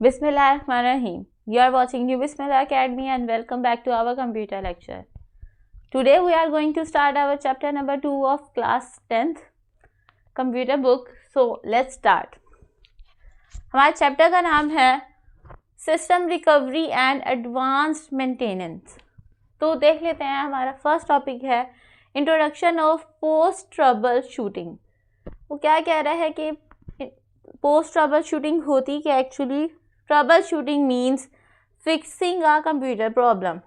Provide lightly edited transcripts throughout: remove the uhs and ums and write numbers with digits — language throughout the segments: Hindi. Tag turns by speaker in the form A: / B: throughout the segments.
A: Bismillahirrahmanirrahim. You are watching New Bismillah Academy and welcome back to our computer lecture. Today we are going to start our chapter number 2 of class 10th computer book. So let's start. हमारे चैप्टर का नाम है system recovery and advanced maintenance. तो देख लेते हैं. हमारा फर्स्ट टॉपिक है introduction of post trouble shooting. वो क्या कह रहा है कि पोस्ट ट्रबल शूटिंग होती क्या actually. Trouble shooting means fixing a computer problem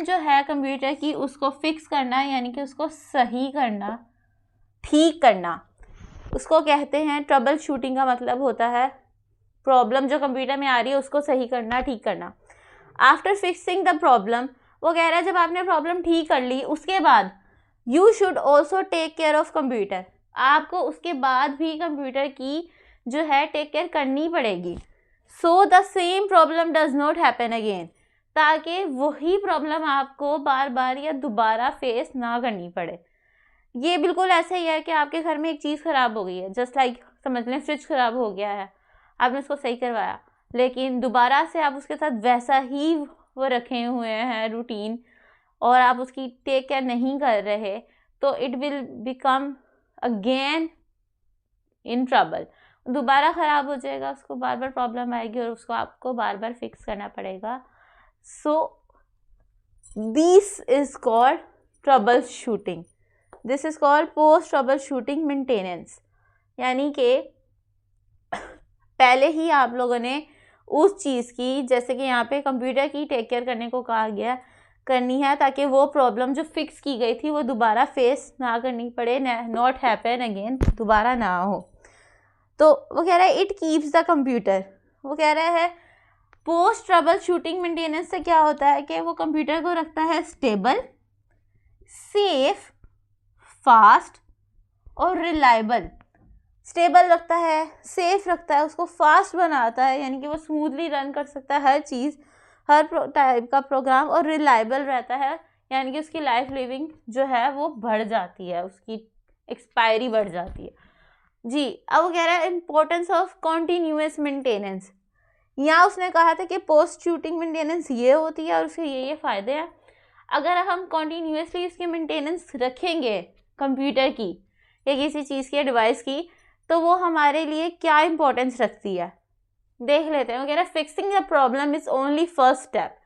A: जो है कंप्यूटर की उसको फिक्स करना, यानी कि उसको सही करना, ठीक करना, उसको कहते हैं ट्रबल शूटिंग. का मतलब होता है प्रॉब्लम जो कंप्यूटर में आ रही है उसको सही करना, ठीक करना. आफ्टर फिक्सिंग द प्रॉब्लम, वो कह रहा है जब आपने प्रॉब्लम ठीक कर ली उसके बाद you should also take care of computer. आपको उसके बाद भी कंप्यूटर की जो है टेक केयर करनी पड़ेगी. So the same problem does not happen again, ताकि वही प्रॉब्लम आपको बार बार या दोबारा फेस ना करनी पड़े. ये बिल्कुल ऐसा ही है कि आपके घर में एक चीज़ ख़राब हो गई है, जस्ट लाइक समझ लें फ्रिज ख़राब हो गया है, आपने उसको सही करवाया, लेकिन दोबारा से आप उसके साथ वैसा ही वो रखे हुए हैं रूटीन और आप उसकी टेक केयर नहीं कर रहे, तो it will become again in trouble. दोबारा ख़राब हो जाएगा, उसको बार बार प्रॉब्लम आएगी और उसको आपको बार बार फिक्स करना पड़ेगा. So this is called trouble shooting. This is called post trouble shooting maintenance. यानी कि पहले ही आप लोगों ने उस चीज़ की, जैसे कि यहाँ पे कंप्यूटर की टेक केयर करने को कहा गया, करनी है ताकि वो प्रॉब्लम जो फिक्स की गई थी वो दोबारा फेस ना करनी पड़े, नॉट हैपन अगेन, दोबारा ना हो. तो वो कह रहा है इट कीप्स द कंप्यूटर. वो कह रहा है पोस्ट ट्रबल शूटिंग मेंटेनेंस से क्या होता है कि वो कंप्यूटर को रखता है स्टेबल, सेफ, फास्ट और रिलायबल. स्टेबल रखता है, सेफ रखता है, उसको फास्ट बनाता है, यानी कि वो स्मूथली रन कर सकता है हर चीज़, हर टाइप का प्रोग्राम, और रिलायबल रहता है, यानी कि उसकी लाइफ लिविंग जो है वो बढ़ जाती है, उसकी एक्सपायरी बढ़ जाती है जी. अब वो कह रहा है इम्पोर्टेंस ऑफ कॉन्टीन्यूअस मेंटेनेंस. यहाँ उसने कहा था कि पोस्ट शूटिंग मेंटेनेंस ये होती है और उसके ये फ़ायदे हैं. अगर हम कॉन्टीन्यूसली इसकी मेंटेनेंस रखेंगे कंप्यूटर की या किसी चीज़ की, डिवाइस की, तो वो हमारे लिए क्या इंपॉर्टेंस रखती है देख लेते हैं. वो कह रहा है fixing the problem is only first step.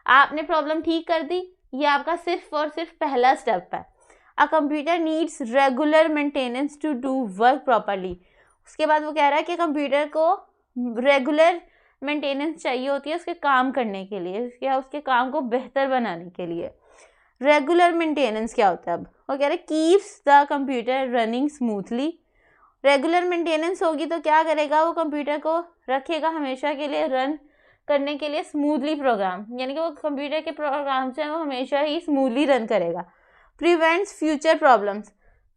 A: आपने प्रॉब्लम ठीक कर दी, ये आपका सिर्फ और सिर्फ पहला स्टेप है. A computer needs regular maintenance to do work properly. उसके बाद वो कह रहा है कि कंप्यूटर को रेगुलर मेंटेनेंस चाहिए होती है उसके काम करने के लिए, उसके काम को बेहतर बनाने के लिए. रेगुलर मेंटेनेंस क्या होता है? अब वो कह रहे हैं keeps the computer running smoothly. Regular maintenance होगी तो क्या करेगा, वो कंप्यूटर को रखेगा हमेशा के लिए रन करने के लिए स्मूथली प्रोग्राम, यानी कि वो कंप्यूटर के प्रोग्राम से वो हमेशा ही स्मूथली रन करेगा. Prevents future problems.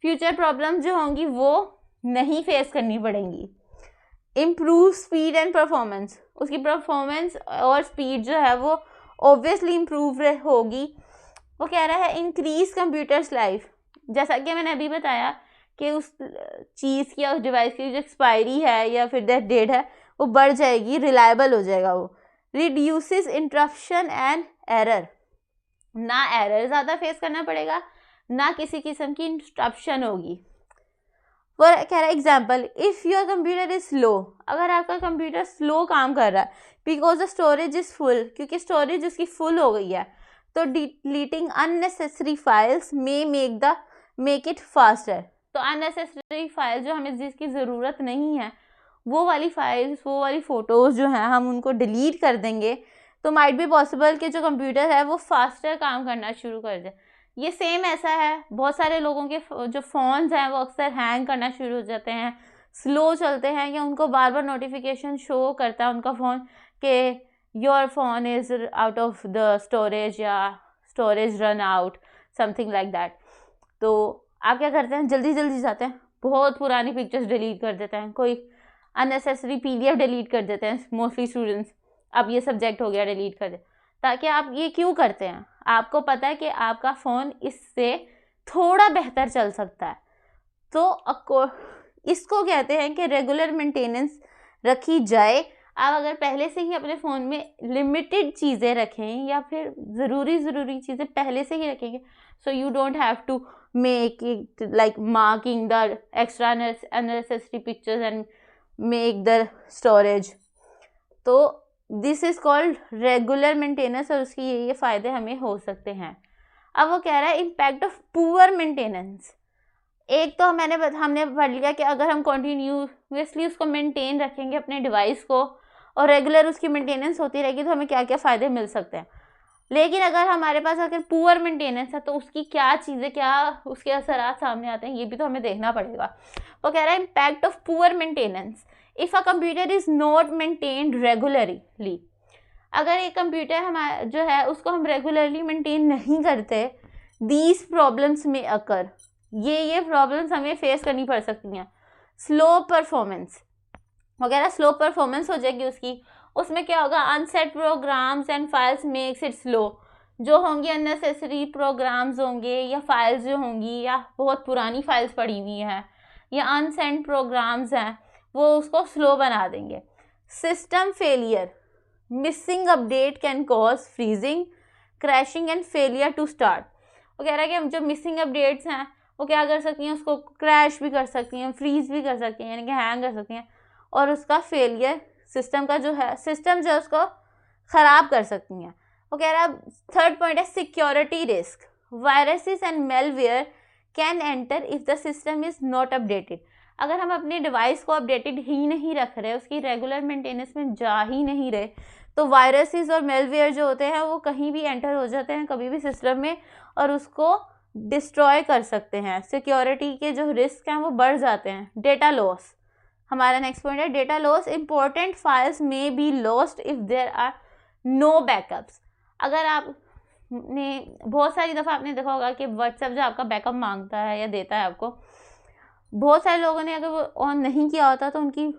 A: Future problems जो होंगी वो नहीं फेस करनी पड़ेंगी. Improve speed and performance. उसकी परफॉर्मेंस और स्पीड जो है वो ऑब्वियसली इम्प्रूव होगी. वो कह रहा है इंक्रीज कंप्यूटर्स लाइफ. जैसा कि मैंने अभी बताया कि उस चीज़ की या उस डिवाइस की जो एक्सपायरी है या फिर दैट डेट है वो बढ़ जाएगी, रिलायबल हो जाएगा वो. Reduces interruption and error. ना एरर ज़्यादा फेस करना पड़ेगा, ना किसी किस्म की इंटरप्शन होगी. वो कह रहा है example, if your computer is slow. अगर आपका कंप्यूटर स्लो काम कर रहा है because the storage is full, क्योंकि स्टोरेज उसकी फुल हो गई है, तो deleting unnecessary files may make it faster. तो अननेसेसरी फाइल जो हमें जिसकी ज़रूरत नहीं है वो वाली फाइल्स, वो वाली फ़ोटोज़ जो हैं हम उनको डिलीट कर देंगे, तो माइट भी पॉसिबल कि जो कंप्यूटर है वो फास्टर काम करना शुरू कर दे. ये सेम ऐसा है, बहुत सारे लोगों के जो फ़ोन्स हैं वो अक्सर हैंग करना शुरू हो जाते हैं, स्लो चलते हैं, या उनको बार बार नोटिफिकेशन शो करता है उनका फ़ोन कि your phone is out of the storage या storage run out, something like that. तो आप क्या करते हैं, जल्दी जल्दी जाते हैं, बहुत पुरानी पिक्चर्स डिलीट कर देते हैं, कोई अननेसेसरी PDF डिलीट कर देते हैं मोस्टली स्टूडेंट्स. अब ये सब्जेक्ट हो गया, डिलीट कर दे. ताकि आप ये क्यों करते हैं, आपको पता है कि आपका फ़ोन इससे थोड़ा बेहतर चल सकता है. तो इसको कहते हैं कि रेगुलर मेंटेनेंस रखी जाए। आप अगर पहले से ही अपने फ़ोन में लिमिटेड चीज़ें रखें या फिर ज़रूरी चीज़ें पहले से ही रखेंगे, so you don't have to make it like marking the extra unnecessary pictures and make the storage. तो this is called regular maintenance और उसकी ये फ़ायदे हमें हो सकते हैं। अब वो कह रहा है इम्पैक्ट ऑफ पुअर मेंटेनेंस। एक तो हमने पढ़ लिया कि अगर हम कंटिन्यूसली उसको मेंटेन रखेंगे अपने डिवाइस को और रेगुलर उसकी मेंटेनेंस होती रहेगी तो हमें क्या क्या फ़ायदे मिल सकते हैं। लेकिन अगर हमारे पास अगर पुअर मेंटेनेंस है तो उसकी क्या चीज़ें, क्या उसके असरात सामने आते हैं, ये भी तो हमें देखना पड़ेगा। वो कह रहा है impact of poor maintenance if a computer is not maintained regularly. अगर एक कंप्यूटर हमारा जो है उसको हम रेगुलरली मेंटेन नहीं करते, दीज प्रॉब्लम्स में अकर, ये प्रॉब्लम्स हमें फेस करनी पड़ सकती हैं। स्लो परफॉर्मेंस वगैरह, स्लो परफॉर्मेंस हो जाएगी उसकी। उसमें क्या होगा, unset programs and files makes it slow. जो होंगी अननेसेसरी प्रोग्राम्स होंगे या फाइल्स जो होंगी या बहुत पुरानी फाइल्स पड़ी हुई हैं या अनसेंट प्रोग्राम्स हैं, वो उसको स्लो बना देंगे। System failure, missing update can cause freezing, crashing and failure to start. वो कह रहा है कि हम जो मिसिंग अपडेट्स हैं वो क्या कर सकती हैं, उसको क्रैश भी कर सकती हैं, फ्रीज भी कर सकती हैं, यानी कि हैंग कर सकती हैं, और उसका फेलियर सिस्टम जो है उसको ख़राब कर सकती हैं। वो कह रहा है थर्ड पॉइंट है security risk, viruses and malware can enter if the system is not updated. अगर हम अपने डिवाइस को अपडेटेड ही नहीं रख रहे, उसकी रेगुलर मेंटेनेंस में जा ही नहीं रहे, तो वायरसेस और मेलवेयर जो होते हैं वो कहीं भी एंटर हो जाते हैं कभी भी सिस्टम में और उसको डिस्ट्रॉय कर सकते हैं। सिक्योरिटी के जो रिस्क हैं वो बढ़ जाते हैं। डेटा लॉस, हमारा नेक्स्ट पॉइंट है डेटा लॉस। इंपॉर्टेंट फाइल्स में be lost if there are no backups. अगर आपने बहुत सारी दफ़ा आपने देखा होगा कि व्हाट्सएप जो आपका बैकअप मांगता है या देता है आपको, बहुत सारे लोगों ने अगर वो ऑन नहीं किया होता तो उनकी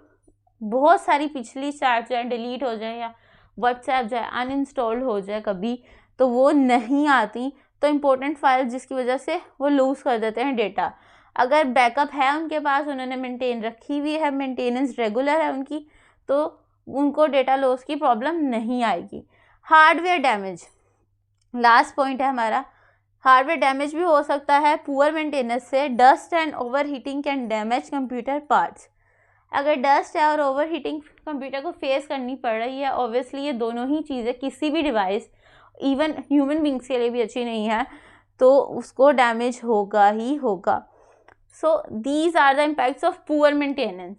A: बहुत सारी पिछली चैट जो है डिलीट हो जाए या व्हाट्सएप जो है अनइंस्टॉल्ड हो जाए कभी, तो वो नहीं आती। तो इम्पोर्टेंट फाइल जिसकी वजह से वो लूज़ कर देते हैं डेटा। अगर बैकअप है उनके पास, उन्होंने मेंटेन रखी हुई है, मेंटेनेंस रेगुलर है उनकी, तो उनको डेटा लॉस की प्रॉब्लम नहीं आएगी। हार्डवेयर डैमेज, लास्ट पॉइंट है हमारा। हार्डवेयर डैमेज भी हो सकता है पुअर मेंटेनेंस से। Dust and over heating can damage computer parts. अगर डस्ट है और ओवर हीटिंग कंप्यूटर को फेस करनी पड़ रही है, ऑब्वियसली ये दोनों ही चीज़ें किसी भी डिवाइस, इवन ह्यूमन बींग्स के लिए भी अच्छी नहीं है, तो उसको डैमेज होगा ही होगा। So these are the impacts of poor maintenance.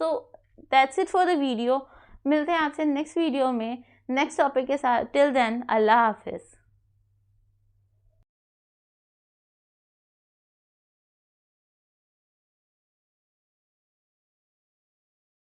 A: So that's it for the video. मिलते हैं आपसे नेक्स्ट वीडियो में नेक्स्ट टॉपिक के साथ। टिल देन, अल्लाह हाफिज़।